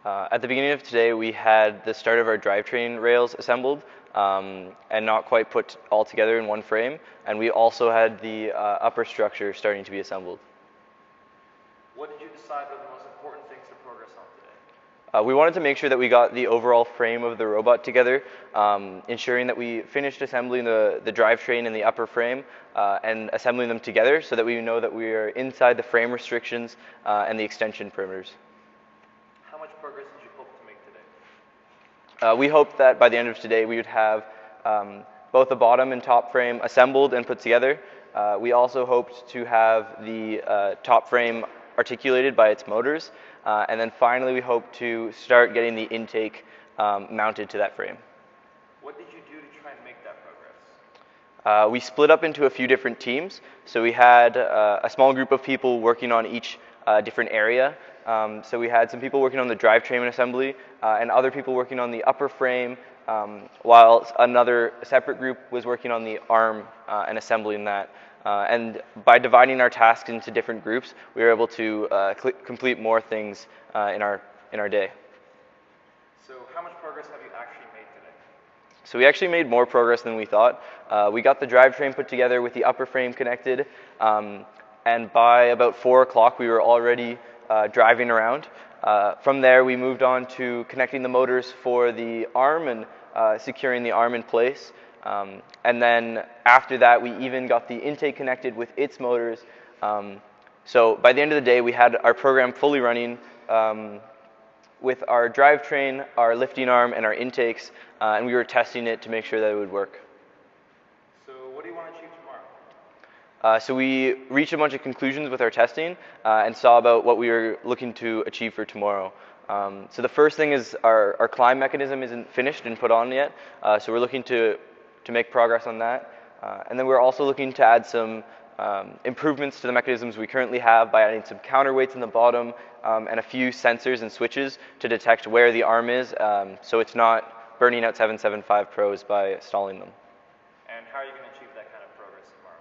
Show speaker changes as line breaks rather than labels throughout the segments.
At the beginning of today, we had the start of our drivetrain rails assembled and not quite put all together in one frame. And we also had the upper structure starting to be assembled.
What did you decide were the most important things to progress on today?
We wanted to make sure that we got the overall frame of the robot together, ensuring that we finished assembling the drivetrain and the upper frame and assembling them together so that we know that we are inside the frame restrictions and the extension perimeters.
How much progress did you hope to make today?
We hoped that by the end of today we would have both the bottom and top frame assembled and put together. We also hoped to have the top frame articulated by its motors, and then finally we hope to start getting the intake mounted to that frame.
What did you do to try and make that progress?
We split up into a few different teams. So we had a small group of people working on each different area. So we had some people working on the drivetrain assembly and other people working on the upper frame, while another separate group was working on the arm and assembling that. And by dividing our tasks into different groups, we were able to complete more things in our day.
So how much progress have you actually made today?
So we actually made more progress than we thought. We got the drivetrain put together with the upper frame connected, and by about 4 o'clock we were already driving around. From there we moved on to connecting the motors for the arm and securing the arm in place. And then after that, we even got the intake connected with its motors. So by the end of the day, we had our program fully running with our drivetrain, our lifting arm, and our intakes, and we were testing it to make sure that it would work.
So what do you want to achieve tomorrow?
So we reached a bunch of conclusions with our testing and saw about what we were looking to achieve for tomorrow. So the first thing is our climb mechanism isn't finished and put on yet, so we're looking to make progress on that. And then we're also looking to add some improvements to the mechanisms we currently have by adding some counterweights in the bottom and a few sensors and switches to detect where the arm is, so it's not burning out 775 pros by stalling them.
And how are you going to achieve that kind of progress tomorrow?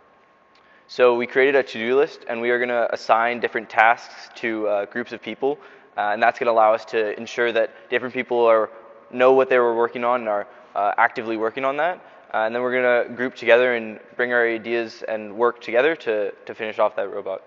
So we created a to-do list, and we are going to assign different tasks to groups of people, and that's going to allow us to ensure that different people know what they were working on and are actively working on that. And then we're going to group together and bring our ideas and work together to finish off that robot.